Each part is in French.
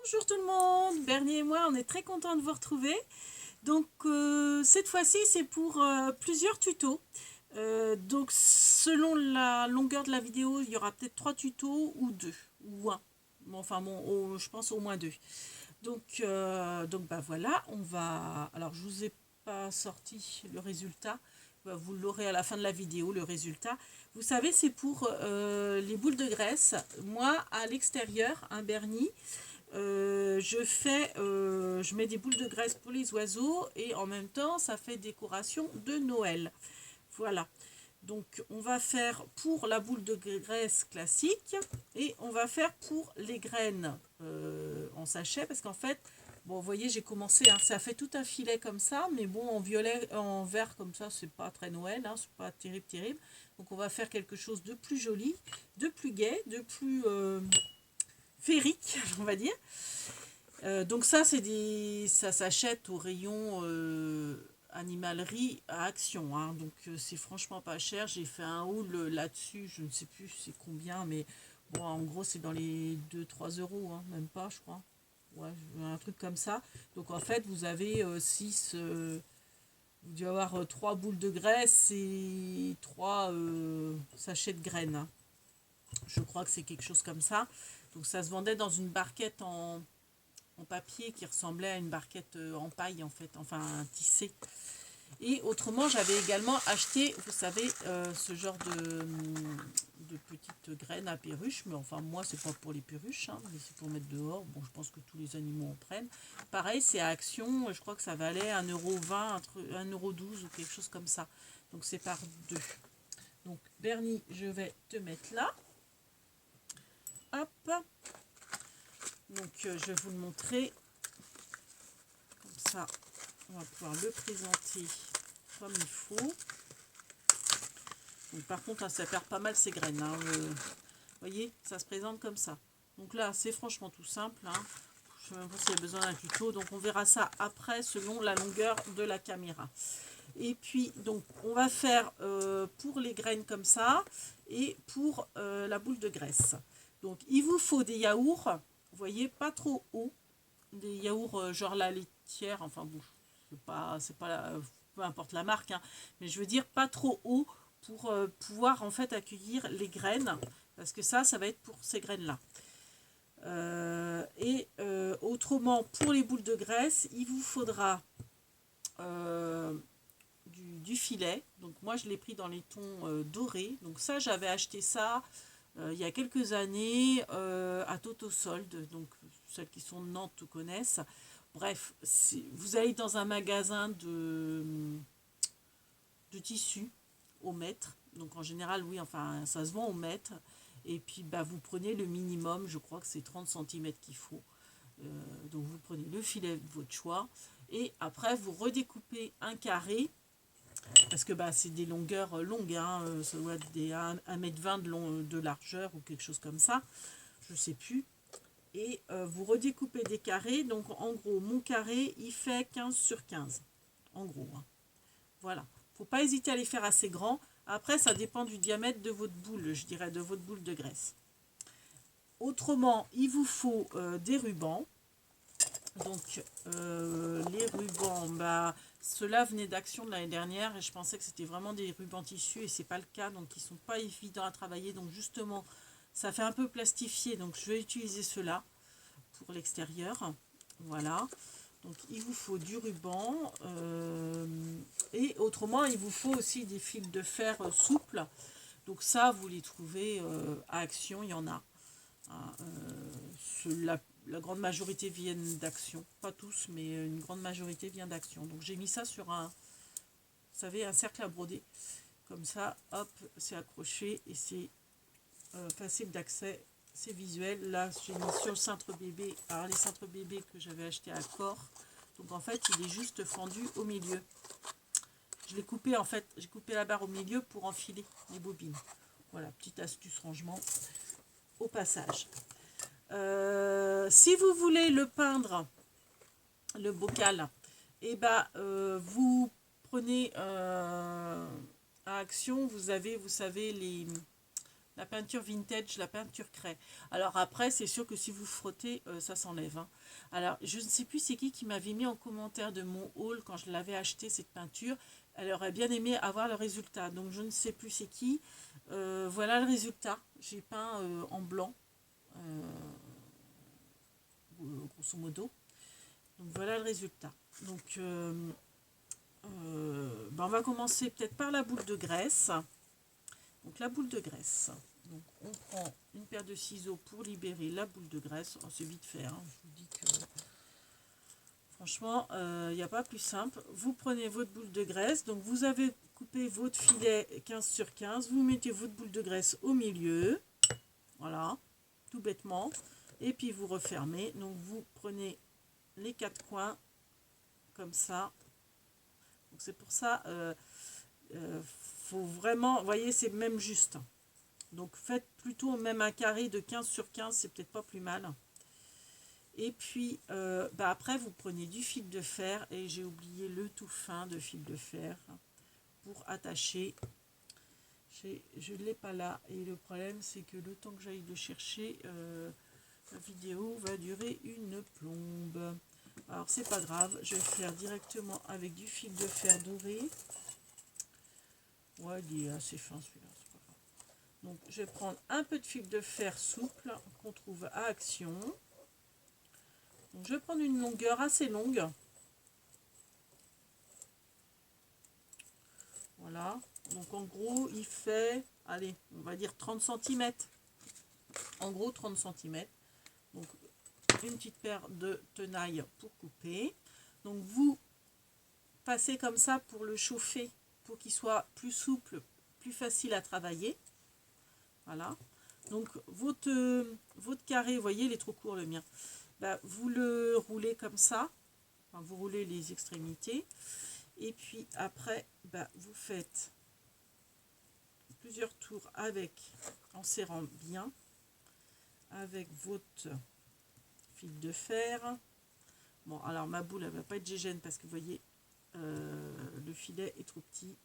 Bonjour tout le monde, Bernie et moi, on est très contents de vous retrouver. Donc cette fois-ci, c'est pour plusieurs tutos. Donc selon la longueur de la vidéo, il y aura peut-être 3 tutos ou 2 ou un. Bon, enfin bon, je pense au moins 2. Donc bah voilà, on va. Alors je vous ai pas sorti le résultat. Bah, vous l'aurez à la fin de la vidéo, le résultat. Vous savez, c'est pour les boules de graisse. Moi, à l'extérieur, un Bernie. Je mets des boules de graisse pour les oiseaux et en même temps ça fait décoration de Noël. Voilà. Donc on va faire pour la boule de graisse classique et on va faire pour les graines en sachet parce qu'en fait, bon vous voyez j'ai commencé, hein, ça fait tout un filet comme ça, mais bon en violet, en vert comme ça c'est pas très Noël, hein, c'est pas terrible. Donc on va faire quelque chose de plus joli, de plus gai, de plus féerique, on va dire. Donc ça, ça s'achète au rayon animalerie à Action, hein. Donc c'est franchement pas cher. J'ai fait un haul là-dessus, je ne sais plus c'est combien, mais bon, en gros c'est dans les 2-3 euros, hein, même pas, je crois. Ouais, un truc comme ça. Donc en fait, vous avez 6, vous devez avoir 3 boules de graisse et 3 sachets de graines, hein. Je crois que c'est quelque chose comme ça. Donc ça se vendait dans une barquette en papier qui ressemblait à une barquette en paille en fait, enfin un tissé. Et autrement, j'avais également acheté, vous savez, ce genre de petites graines à perruches, mais enfin moi c'est pas pour les perruches, hein, mais c'est pour mettre dehors. Bon, je pense que tous les animaux en prennent. Pareil, c'est à Action, je crois que ça valait 1,20 €, 1,12 € ou quelque chose comme ça. Donc c'est par 2. Donc Bernie, je vais te mettre là. Hop. Donc je vais vous le montrer. Comme ça, on va pouvoir le présenter comme il faut. Donc, par contre, hein, ça perd pas mal ses graines, hein. Vous voyez, ça se présente comme ça. Donc là, c'est franchement tout simple, hein. Je ne sais même pas s'il y a besoin d'un tuto. Donc on verra ça après selon la longueur de la caméra. Et puis, donc, on va faire pour les graines comme ça et pour la boule de graisse. Donc, il vous faut des yaourts, vous voyez, pas trop hauts. Des yaourts genre la laitière, enfin bon, peu importe la marque, hein, mais je veux dire pas trop haut pour pouvoir en fait accueillir les graines, parce que ça va être pour ces graines-là. Autrement, pour les boules de graisse, il vous faudra du filet. Donc moi je l'ai pris dans les tons dorés. Donc ça j'avais acheté ça il y a quelques années à Toto Solde. Donc celles qui sont de Nantes connaissent. Bref, vous allez dans un magasin de tissus au mètre. Donc en général, oui, enfin ça se vend au mètre. Et puis bah, vous prenez le minimum, je crois que c'est 30 cm qu'il faut. Donc vous prenez le filet de votre choix. Et après, vous redécoupez un carré. Parce que bah, c'est des longueurs longues, hein, ça doit être des 1,20 m de largeur ou quelque chose comme ça. Je ne sais plus. Et vous redécoupez des carrés. Donc en gros, mon carré, il fait 15 sur 15. En gros, hein. Voilà. Faut pas hésiter à les faire assez grands. Après, ça dépend du diamètre de votre boule, je dirais, de votre boule de graisse. Autrement, il vous faut des rubans. Donc, les rubans, bah, ceux-là venaient d'Action de l'année dernière et je pensais que c'était vraiment des rubans tissus et c'est pas le cas. Donc, ils sont pas évidents à travailler. Donc, justement, ça fait un peu plastifié. Donc, je vais utiliser ceux-là pour l'extérieur. Voilà. Donc il vous faut du ruban et autrement il vous faut aussi des fils de fer souples. Donc ça vous les trouvez à Action, il y en a. Hein, la grande majorité viennent d'Action, pas tous mais une grande majorité vient d'Action. Donc j'ai mis ça sur un, vous savez, un cercle à broder. Comme ça, hop, c'est accroché et c'est facile d'accès. C'est visuel. Là, j'ai mis sur le cintre bébé. Alors, les cintres bébés que j'avais acheté à Corps. Donc, en fait, il est juste fendu au milieu. Je l'ai coupé, en fait. J'ai coupé la barre au milieu pour enfiler les bobines. Voilà, petite astuce rangement au passage. Si vous voulez le peindre, le bocal, et ben, vous prenez à Action, vous avez, vous savez, la peinture vintage, la peinture craie. Alors après, c'est sûr que si vous frottez, ça s'enlève. Hein. Alors, je ne sais plus c'est qui m'avait mis en commentaire de mon haul quand je l'avais acheté, cette peinture. Elle aurait bien aimé avoir le résultat. Donc, je ne sais plus c'est qui. Voilà le résultat. J'ai peint en blanc, grosso modo. Donc, voilà le résultat. Donc, on va commencer peut-être par la boule de graisse. Donc la boule de graisse. Donc on prend une paire de ciseaux pour libérer la boule de graisse. Oh, c'est vite fait. Hein. Je vous dis que franchement, il n'y a pas plus simple. Vous prenez votre boule de graisse. Donc vous avez coupé votre filet 15 sur 15. Vous mettez votre boule de graisse au milieu. Voilà, tout bêtement. Et puis vous refermez. Donc vous prenez les 4 coins comme ça. Donc c'est pour ça, faut vraiment, vous voyez, c'est même juste. Donc faites plutôt même un carré de 15 sur 15, c'est peut-être pas plus mal. Et puis après vous prenez du fil de fer, et j'ai oublié le tout fin de fil de fer pour attacher. Je ne l'ai pas là, et le problème c'est que le temps que j'aille le chercher, la vidéo va durer une plombe. Alors c'est pas grave, je vais faire directement avec du fil de fer doré. Ouais, il est assez fin celui-là, c'est pas grave. Donc je vais prendre un peu de fil de fer souple qu'on trouve à Action. Donc je vais prendre une longueur assez longue. Voilà. Donc en gros il fait, allez, on va dire 30 cm. En gros 30 cm. Donc une petite paire de tenailles pour couper. Donc vous passez comme ça pour le chauffer, pour qu'il soit plus souple, plus facile à travailler. Voilà. Donc votre carré, vous voyez, il est trop court le mien. Vous le roulez comme ça. Enfin, vous roulez les extrémités. Et puis après, vous faites plusieurs tours en serrant bien avec votre fil de fer. Bon, alors ma boule, elle va pas être gégène parce que vous voyez, le filet est trop petit.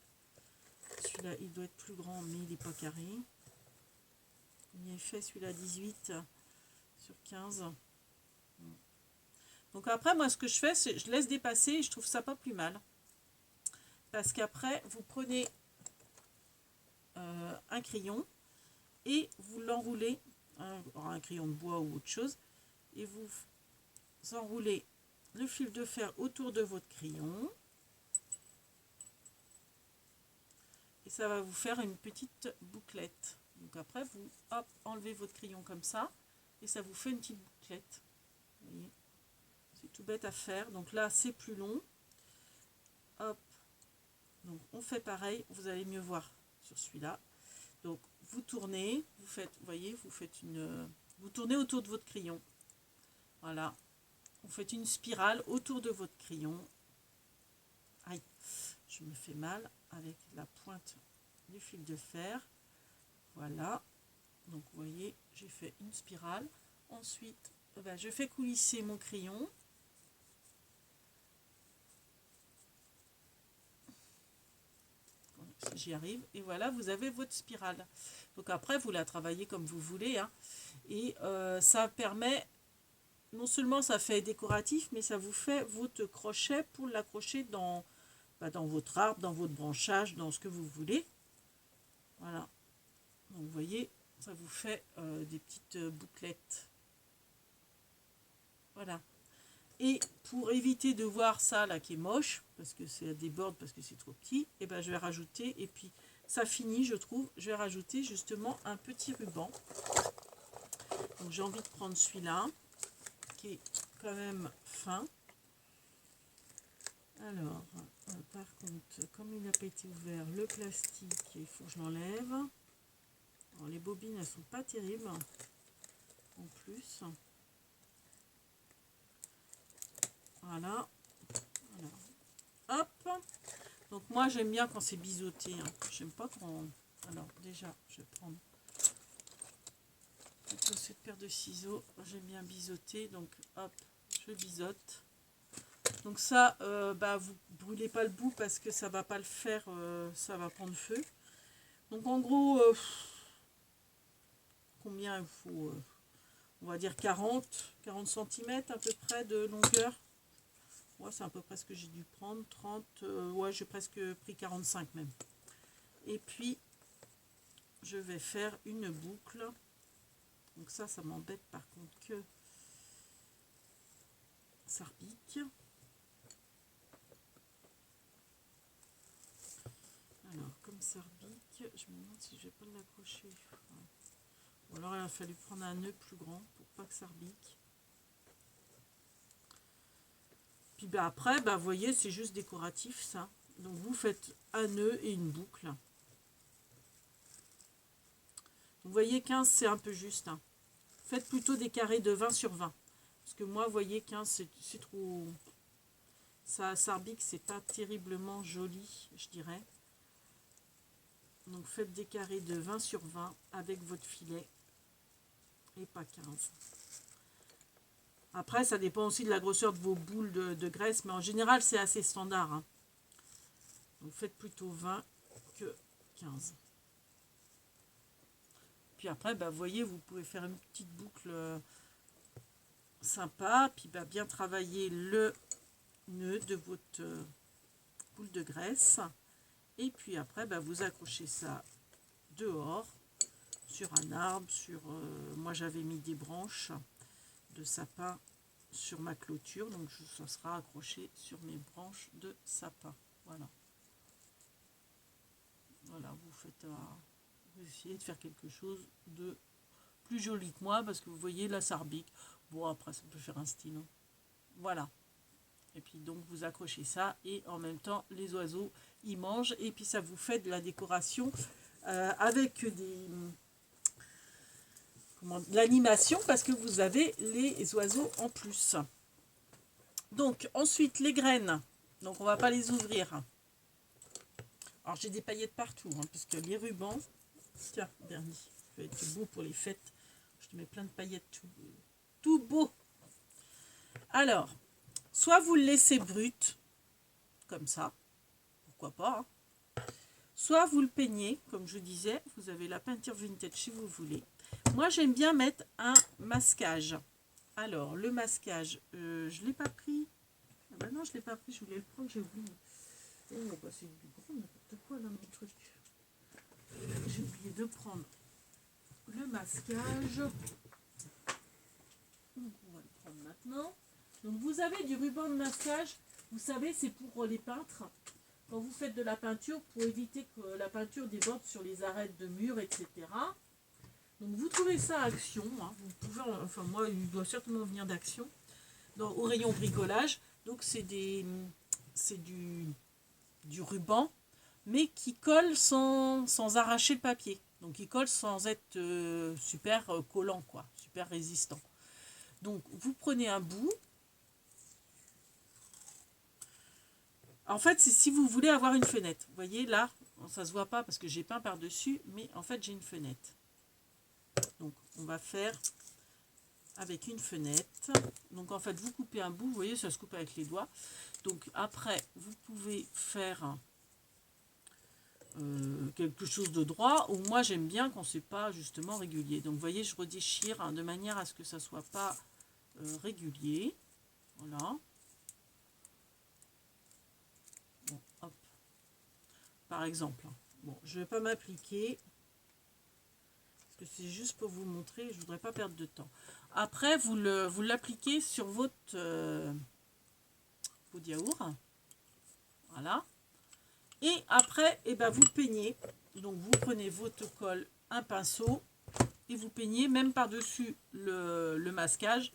Celui-là, il doit être plus grand, mais il n'est pas carré. Il est fait celui-là 18 sur 15. Donc après, moi, ce que je fais, c'est je laisse dépasser et je trouve ça pas plus mal. Parce qu'après, vous prenez un crayon et vous l'enroulez, un crayon de bois ou autre chose, et vous enroulez le fil de fer autour de votre crayon. Et ça va vous faire une petite bouclette. Donc après, vous enlevez votre crayon comme ça, et ça vous fait une petite bouclette. Vous voyez, c'est tout bête à faire. Donc là, c'est plus long. Hop. Donc on fait pareil. Vous allez mieux voir sur celui-là. Donc vous tournez, vous faites, vous voyez, vous tournez autour de votre crayon. Voilà. Vous faites une spirale autour de votre crayon. Aïe, je me fais mal avec la pointe du fil de fer. Voilà. Donc vous voyez, j'ai fait une spirale. Ensuite, je fais coulisser mon crayon. J'y arrive. Et voilà, vous avez votre spirale. Donc après, vous la travaillez comme vous voulez. Hein. Et ça permet, non seulement ça fait décoratif, mais ça vous fait votre crochet pour l'accrocher dans votre arbre, dans votre branchage, dans ce que vous voulez. Voilà. Donc vous voyez, ça vous fait des petites bouclettes. Voilà. Et pour éviter de voir ça là qui est moche, parce que c'est déborde, parce que c'est trop petit, et je vais rajouter, et puis ça finit, je trouve, je vais rajouter justement un petit ruban. Donc j'ai envie de prendre celui-là, qui est quand même fin. Alors, par contre, comme il n'a pas été ouvert, le plastique, il faut que je l'enlève. Alors, les bobines, elles sont pas terribles, en plus. Voilà. Hop. Donc moi j'aime bien quand c'est biseauté. Hein. J'aime pas quand. Alors déjà je vais prendre cette paire de ciseaux. J'aime bien biseauter. Donc hop, je biseaute. Donc ça, vous brûlez pas le bout parce que ça va pas le faire. Ça va prendre feu. Donc en gros, combien il faut, on va dire 40 cm à peu près de longueur. Ouais, c'est à peu près ce que j'ai dû prendre, 30, ouais, j'ai presque pris 45 même. Et puis, je vais faire une boucle. Donc ça m'embête par contre que ça repique. Alors, comme ça repique, je me demande si je vais pas l'accrocher. Ouais. Ou alors il a fallu prendre un nœud plus grand pour pas que ça repique. Puis ben après, ben, vous voyez, c'est juste décoratif ça. Donc vous faites un nœud et une boucle. Vous voyez 15 c'est un peu juste. Hein. Faites plutôt des carrés de 20 sur 20. Parce que moi, vous voyez, 15 c'est trop... Ça repique, c'est pas terriblement joli, je dirais. Donc faites des carrés de 20 sur 20 avec votre filet. Et pas 15. Après, ça dépend aussi de la grosseur de vos boules de graisse, mais en général, c'est assez standard. Hein. Donc faites plutôt 20 que 15. Puis après, bah, vous voyez, vous pouvez faire une petite boucle sympa, puis bah, bien travailler le nœud de votre boule de graisse. Et puis après, bah, vous accrochez ça dehors, sur un arbre, moi j'avais mis des branches de sapin sur ma clôture, donc ça sera accroché sur mes branches de sapin. Voilà. Voilà, vous essayez de faire quelque chose de plus joli que moi, parce que vous voyez, là ça rebique. Bon, après ça peut faire un style. Hein. Voilà. Et puis donc vous accrochez ça, et en même temps les oiseaux ils mangent, et puis ça vous fait de la décoration avec de l'animation, parce que vous avez les oiseaux en plus. Donc ensuite les graines, donc on va pas les ouvrir. Alors j'ai des paillettes partout, hein, parce que les rubans, tiens Bernie, ça va être beau pour les fêtes, je te mets plein de paillettes tout beau. Alors, soit vous le laissez brut, comme ça, pourquoi pas, hein. Soit vous le peignez, comme je disais, vous avez la peinture vintage si vous voulez. Moi j'aime bien mettre un masquage. Alors le masquage, je ne l'ai pas pris. Ah bah non, je ne l'ai pas pris, je voulais le prendre, j'ai oublié. Oh bah c'est du grand n'importe quoi là mon truc. J'ai oublié de prendre le masquage. Donc on va le prendre maintenant. Donc vous avez du ruban de masquage, vous savez c'est pour les peintres. Quand vous faites de la peinture, pour éviter que la peinture déborde sur les arêtes de murs, etc. Donc vous trouvez ça à Action, hein. Vous pouvez, enfin moi il doit certainement venir d'Action, au rayon bricolage. Donc c'est du ruban, mais qui colle sans arracher le papier. Donc il colle sans être super collant, quoi, super résistant. Donc vous prenez un bout. En fait, c'est si vous voulez avoir une fenêtre. Vous voyez là, ça se voit pas parce que j'ai peint par-dessus, mais en fait j'ai une fenêtre. Donc on va faire avec une fenêtre. Donc en fait vous coupez un bout, vous voyez ça se coupe avec les doigts. Donc après vous pouvez faire quelque chose de droit, ou moi j'aime bien quand c'est pas justement régulier. Donc vous voyez je redéchire, hein, de manière à ce que ça soit pas régulier. Voilà. Bon, hop. Par exemple, bon, je vais pas m'appliquer parce que c'est juste pour vous montrer, je voudrais pas perdre de temps. Après vous l'appliquez sur votre pot de yaourt. Voilà. Et après, eh ben, vous peignez. Donc vous prenez votre colle, un pinceau, et vous peignez même par-dessus le masquage,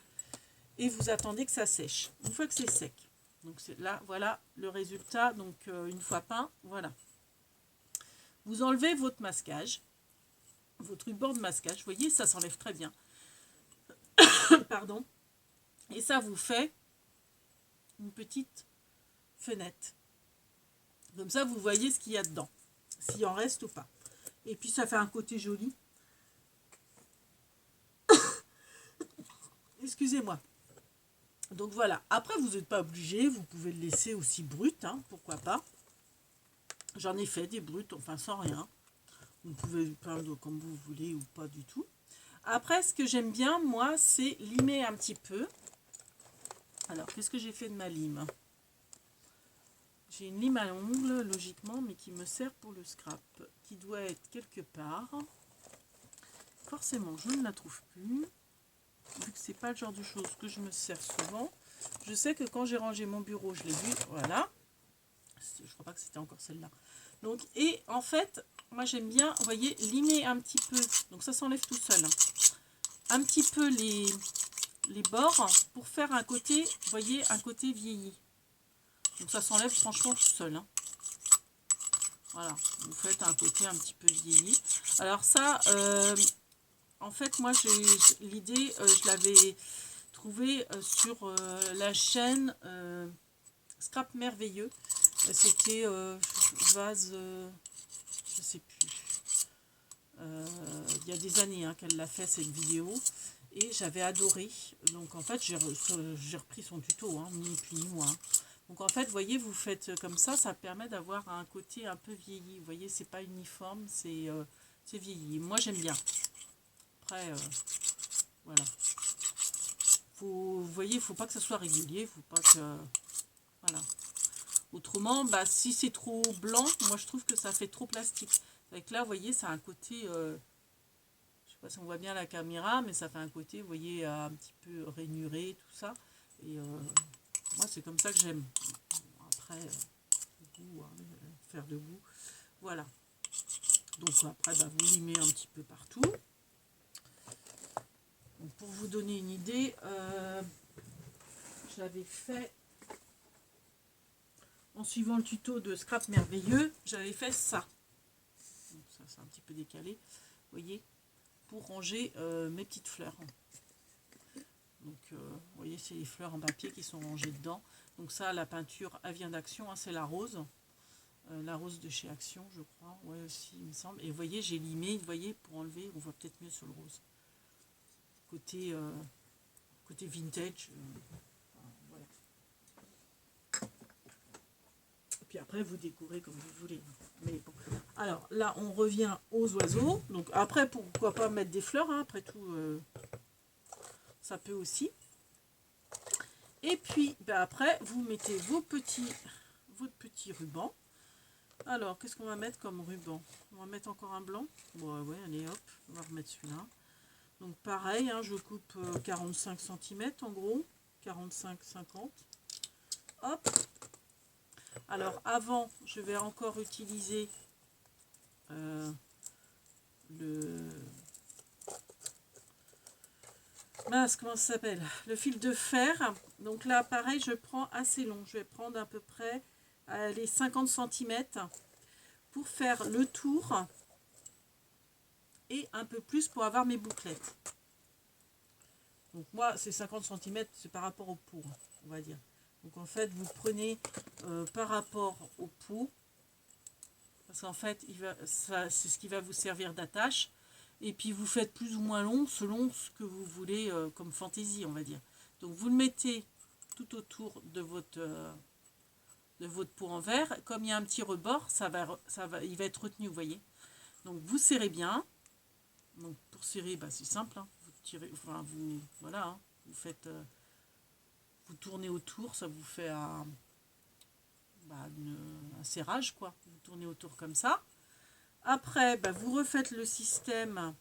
et vous attendez que ça sèche. Une fois que c'est sec. Donc là, voilà le résultat. Donc une fois peint, voilà. Vous enlevez votre masquage, votre ruban de masquage. Vous voyez, ça s'enlève très bien. Pardon. Et ça vous fait une petite fenêtre. Comme ça, vous voyez ce qu'il y a dedans, s'il en reste ou pas. Et puis, ça fait un côté joli. Excusez-moi. Donc, voilà. Après, vous n'êtes pas obligé. Vous pouvez le laisser aussi brut, hein, pourquoi pas. J'en ai fait des bruts, enfin sans rien. Vous pouvez le peindre comme vous voulez ou pas du tout. Après, ce que j'aime bien, moi, c'est limer un petit peu. Alors, qu'est-ce que j'ai fait de ma lime? J'ai une lime à ongles, logiquement, mais qui me sert pour le scrap, qui doit être quelque part. Forcément, je ne la trouve plus, vu que c'est pas le genre de choses que je me sers souvent. Je sais que quand j'ai rangé mon bureau, je l'ai vu, voilà. Je crois pas que c'était encore celle-là. Donc, et en fait, moi j'aime bien, vous voyez, limer un petit peu. Donc ça s'enlève tout seul. Un petit peu les bords pour faire un côté, vous voyez, un côté vieilli. Donc ça s'enlève franchement tout seul. Hein. Voilà, vous faites un côté un petit peu vieilli. Alors ça, en fait, moi j'ai l'idée, je l'avais trouvé sur la chaîne Scrap Merveilleux. C'était vase, je sais plus. Il y a des années hein, qu'elle l'a fait cette vidéo et j'avais adoré. Donc en fait j'ai repris son tuto, hein, ni plus ni moins. Donc en fait vous voyez vous faites comme ça permet d'avoir un côté un peu vieilli. Vous voyez c'est pas uniforme, c'est vieilli. Moi j'aime bien. Après voilà. Vous voyez il faut pas que ça soit régulier, faut pas que voilà. Autrement, bah, si c'est trop blanc, moi je trouve que ça fait trop plastique. Avec là, vous voyez, ça a un côté, je sais pas si on voit bien la caméra, mais ça fait un côté, vous voyez, un petit peu rainuré, tout ça. Et moi, c'est comme ça que j'aime. Après, goût, hein, faire de goût. Voilà. Donc après, bah, vous limez un petit peu partout. Donc, pour vous donner une idée, j'avais fait, en suivant le tuto de Scrap Merveilleux, j'avais fait ça. Donc ça, c'est un petit peu décalé. Vous voyez, pour ranger mes petites fleurs. Donc, vous voyez, c'est les fleurs en papier qui sont rangées dedans. Donc ça, la peinture, elle vient d'Action, hein, c'est la rose. La rose de chez Action, je crois. Ouais, aussi, il me semble. Et vous voyez, j'ai limé, vous voyez, pour enlever, on voit peut-être mieux sur le rose. Côté, côté vintage. Voilà. Et puis après, vous décorez comme vous voulez. Mais bon. Alors là, on revient aux oiseaux. Donc après, pourquoi pas mettre des fleurs, hein, après tout, ça peut aussi. Et puis, ben après, vous mettez votre petit ruban. Alors, qu'est-ce qu'on va mettre comme ruban? On va mettre encore un blanc. Bon, ouais, allez, hop, on va remettre celui-là. Donc, pareil, hein, je coupe 45 cm en gros. 45-50. Hop. Alors, avant, je vais encore utiliser le... Mince, comment ça s'appelle? Le fil de fer. Donc là, pareil, je prends assez long. Je vais prendre à peu près les 50 cm pour faire le tour et un peu plus pour avoir mes bouclettes. Donc moi, c'est 50 cm, c'est par rapport au pot, on va dire. Donc en fait, vous prenez par rapport au pot, parce qu'en fait, c'est ce qui va vous servir d'attache. Et puis vous faites plus ou moins long selon ce que vous voulez comme fantaisie, on va dire. Donc vous le mettez tout autour de votre pot en verre. Comme il y a un petit rebord, il va être retenu, vous voyez. Donc vous serrez bien. Donc pour serrer, bah, c'est simple. Hein. Vous tirez, enfin voilà, hein. Vous faites, vous tournez autour, ça vous fait un serrage quoi. Vous tournez autour comme ça. Après, bah, vous refaites le système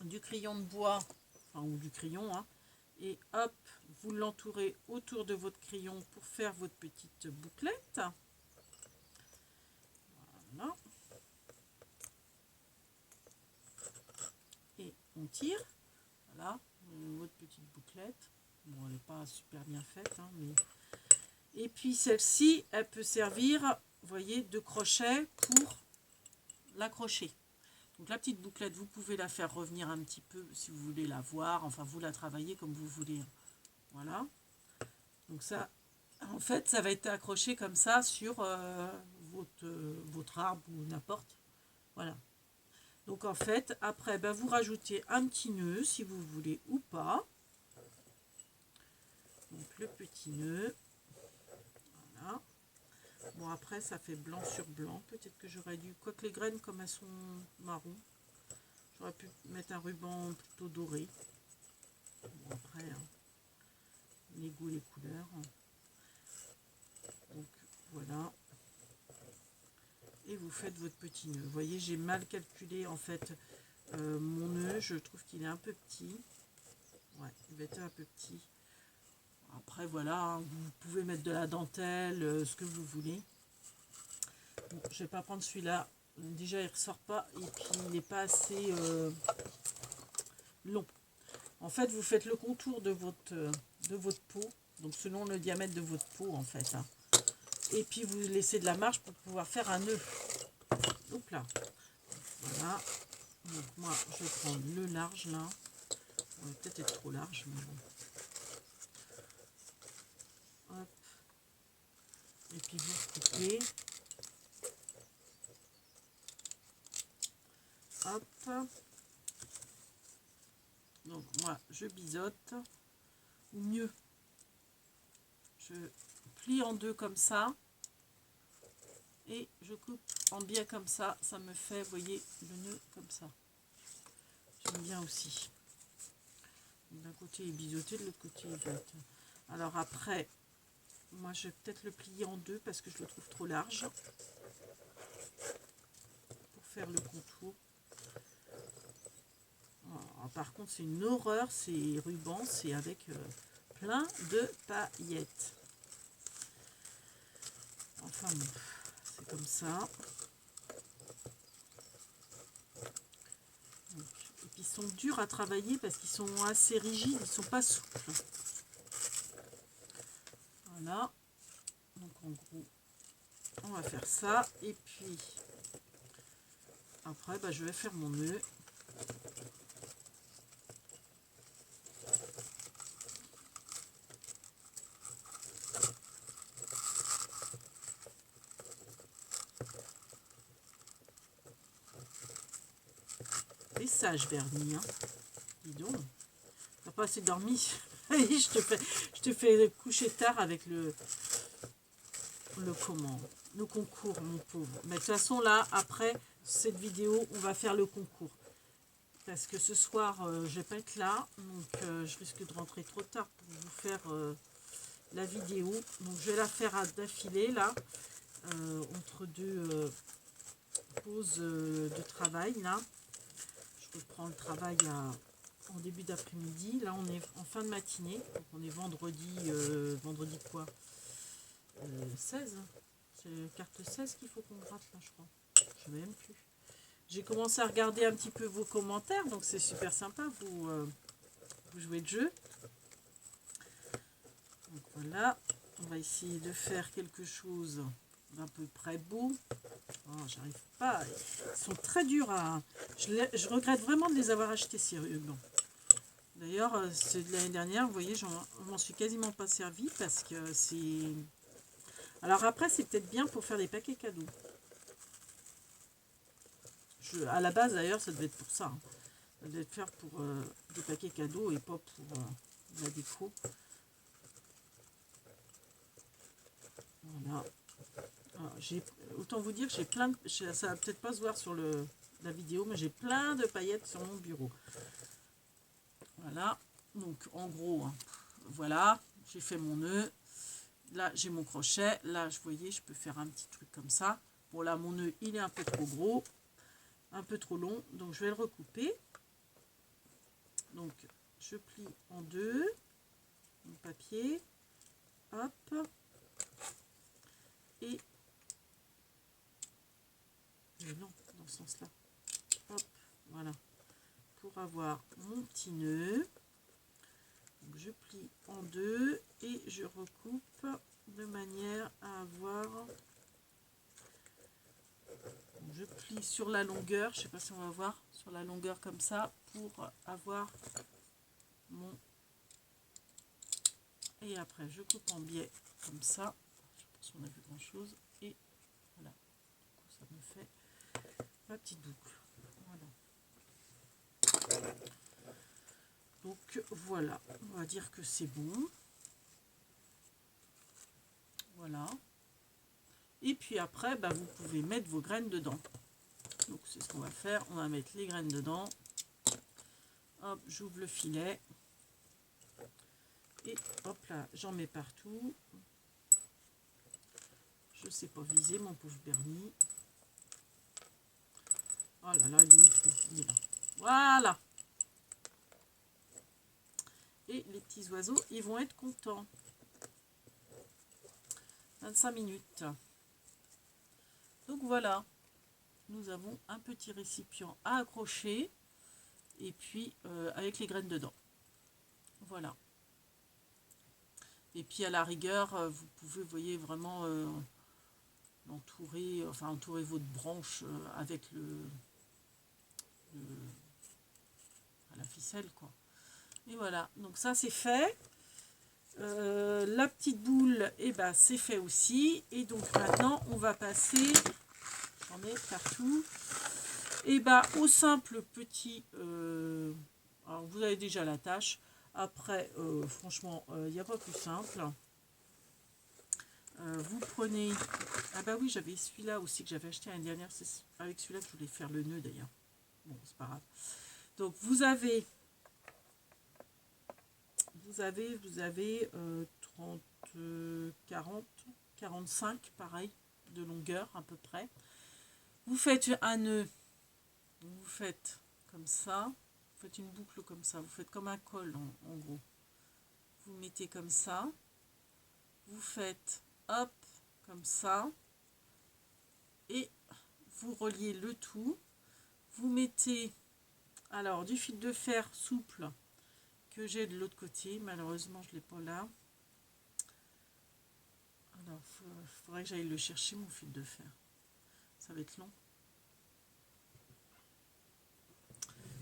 du crayon de bois, enfin, ou du crayon, hein, et hop, vous l'entourez autour de votre crayon pour faire votre petite bouclette. Voilà. Et on tire, voilà, votre petite bouclette. Bon, elle n'est pas super bien faite, hein, mais... Et puis celle-ci, elle peut servir, vous voyez, de crochet pour l'accrocher. Donc la petite bouclette, vous pouvez la faire revenir un petit peu si vous voulez la voir. Enfin, vous la travaillez comme vous voulez. Voilà. Donc ça, en fait, ça va être accroché comme ça sur votre arbre ou n'importe. Voilà. Donc en fait, après, ben, vous rajoutez un petit nœud si vous voulez ou pas. Donc le petit nœud. Voilà. Bon, après, ça fait blanc sur blanc. Peut-être que j'aurais dû... Quoique les graines, comme elles sont marron, J'aurais pu mettre un ruban plutôt doré. Bon, après, hein, les goûts, les couleurs. Donc voilà. Et vous faites votre petit nœud. Vous voyez, j'ai mal calculé en fait mon nœud. Je trouve qu'il est un peu petit. Ouais, il va être un peu petit. Après, voilà, hein, vous pouvez mettre de la dentelle, ce que vous voulez. Bon, je vais pas prendre celui-là. Déjà, il ressort pas et puis il n'est pas assez long. En fait, vous faites le contour de votre peau, donc selon le diamètre de votre peau, en fait. Hein. Et puis, vous laissez de la marge pour pouvoir faire un nœud. Hop là. Voilà. Donc, moi, je vais prendre le large, là. On va peut-être être trop large, mais bon. Hop. Et puis, vous coupez. Hop. Donc, moi, je biseaute. Ou mieux, je plie en deux comme ça. Et je coupe en biais comme ça. Ça me fait, vous voyez, le nœud comme ça. J'aime bien aussi. D'un côté il est biseauté, de l'autre côté il va être... Alors après, moi je vais peut-être le plier en deux parce que je le trouve trop large. Pour faire le contour. Alors, par contre c'est une horreur, ces rubans, c'est avec plein de paillettes. Enfin bon, c'est comme ça. Donc, et puis ils sont durs à travailler parce qu'ils sont assez rigides, ils sont pas souples. Voilà. Donc en gros, on va faire ça. Et puis après, bah, je vais faire mon nœud. Et sage vernis, hein. Dis donc, t'as pas assez dormi. je te fais coucher tard avec le concours, mon pauvre. Mais de toute façon, là, après cette vidéo, on va faire le concours. Parce que ce soir, je vais pas être là. Donc, je risque de rentrer trop tard pour vous faire la vidéo. Donc, je vais la faire d'affilée, là. Entre deux pauses de travail, là. Je reprends le travail en début d'après-midi. Là, on est en fin de matinée. Donc, on est vendredi. Vendredi quoi 16. C'est carte 16 qu'il faut qu'on gratte là, je crois. Je ne sais même plus. J'ai commencé à regarder un petit peu vos commentaires, donc c'est super sympa. Vous jouez le jeu. Donc voilà, on va essayer de faire quelque chose d'un peu près beau. Oh, j'arrive pas. Ils sont très durs à... Je regrette vraiment de les avoir achetés si rubans. D'ailleurs, c'est de l'année dernière, vous voyez, je m'en suis quasiment pas servi parce que c'est... Alors après, c'est peut-être bien pour faire des paquets cadeaux. À la base, d'ailleurs, ça devait être pour ça. Hein. Ça devait être faire pour des paquets cadeaux et pas pour la déco. Voilà. Alors, autant vous dire que j'ai plein de... Ça va peut-être pas se voir sur la vidéo, mais j'ai plein de paillettes sur mon bureau. Voilà. Donc, en gros, hein, voilà. J'ai fait mon nœud. Là, j'ai mon crochet. Là, vous voyez, je peux faire un petit truc comme ça. Bon, là, mon nœud, il est un peu trop gros. Un peu trop long. Donc, je vais le recouper. Donc, je plie en deux. Mon papier. Hop. Et non, dans ce sens-là. Hop, voilà. Pour avoir mon petit nœud. Donc, je plie en deux et je recoupe de manière à avoir... Donc, je plie sur la longueur, je ne sais pas si on va voir, sur la longueur comme ça, pour avoir mon... Et après, je coupe en biais comme ça. Je ne sais pas si on a vu grand-chose. Et voilà. Du coup, ça me fait ma petite boucle. Voilà. Donc voilà, on va dire que c'est bon. Voilà. Et puis après, bah, vous pouvez mettre vos graines dedans. Donc c'est ce qu'on va faire. On va mettre les graines dedans. Hop, j'ouvre le filet. Et hop là, j'en mets partout. Je sais pas viser, mon pauvre Bernie. Oh là là, il est où le trou? Il est là. Voilà. Et les petits oiseaux, ils vont être contents. 25 minutes. Donc voilà. Nous avons un petit récipient à accrocher. Et puis, avec les graines dedans. Voilà. Et puis, à la rigueur, vous pouvez, vous voyez, vraiment l'entourer, enfin, entourer votre branche avec la ficelle, quoi. Et voilà. Donc, ça, c'est fait. La petite boule, et ben, c'est fait aussi. Et donc, maintenant, on va passer... J'en ai partout. Et ben, au simple petit... alors, vous avez déjà la tâche. Après, franchement, il n'y a pas plus simple. Vous prenez... Ah bah oui, j'avais celui-là aussi que j'avais acheté l'année dernière. C'est avec celui-là que je voulais faire le nœud d'ailleurs. Bon, c'est pas grave. Donc, vous avez 30, 40, 45, pareil, de longueur à peu près. Vous faites un nœud. Vous faites comme ça. Vous faites une boucle comme ça. Vous faites comme un col en gros. Vous mettez comme ça. Vous faites hop, comme ça. Et vous reliez le tout. Vous mettez alors du fil de fer souple que j'ai de l'autre côté. Malheureusement, je ne l'ai pas là. Alors, il faudrait que j'aille le chercher, mon fil de fer. Ça va être long.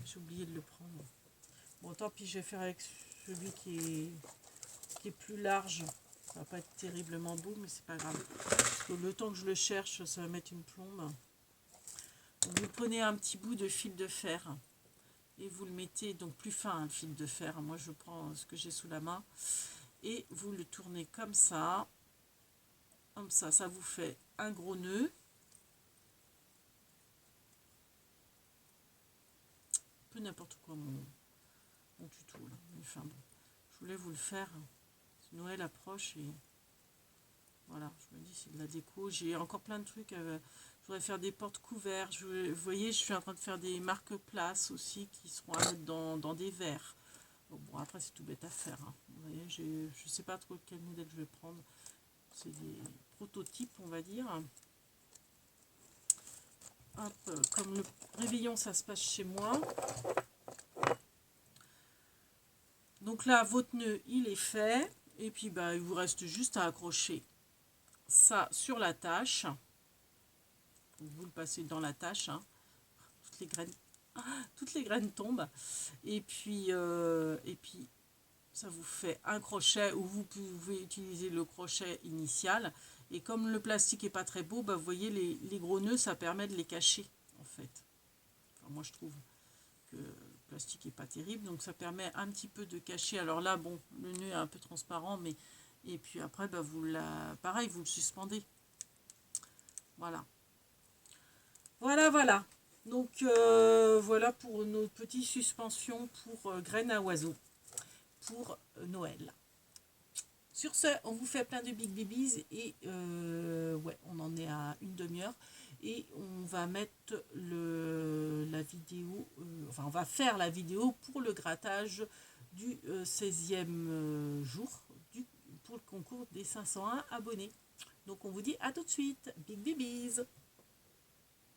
J'ai oublié de le prendre. Bon, tant pis, je vais faire avec celui qui est plus large. Ça va pas être terriblement beau, mais c'est pas grave. Parce que le temps que je le cherche, ça va mettre une plombe. Donc, vous prenez un petit bout de fil de fer et vous le mettez, donc plus fin, le fil de fer. Moi, je prends ce que j'ai sous la main et vous le tournez comme ça. Comme ça vous fait un gros nœud. Un peu n'importe quoi mon tuto là. Enfin bon, je voulais vous le faire. Noël approche et voilà, je me dis c'est de la déco. J'ai encore plein de trucs. Je voudrais faire des portes couverts. Vous voyez, je suis en train de faire des marque-places aussi qui seront à mettre dans des verres. Bon, après c'est tout bête à faire. Hein. Vous voyez, je ne sais pas trop quel modèle je vais prendre. C'est des prototypes, on va dire. Hop, comme le réveillon, ça se passe chez moi. Donc là, votre nœud, il est fait. Et puis, bah, il vous reste juste à accrocher ça sur la tâche. Vous le passez dans la tâche. Hein. Toutes les graines tombent. Et puis, ça vous fait un crochet où vous pouvez utiliser le crochet initial. Et comme le plastique est pas très beau, bah, vous voyez, les gros nœuds, ça permet de les cacher, en fait. Enfin, moi, je trouve que le plastique est pas terrible. Donc, ça permet un petit peu de cacher. Alors là, bon, le nœud est un peu transparent, mais... Et puis après, bah, pareil, vous le suspendez. Voilà. Voilà. Donc, voilà pour nos petites suspensions pour graines à oiseaux pour Noël. Sur ce, on vous fait plein de big babies et ouais, on en est à une demi-heure et on va mettre la vidéo, enfin on va faire la vidéo pour le grattage du 16e jour pour le concours des 501 abonnés. Donc on vous dit à tout de suite, big babies.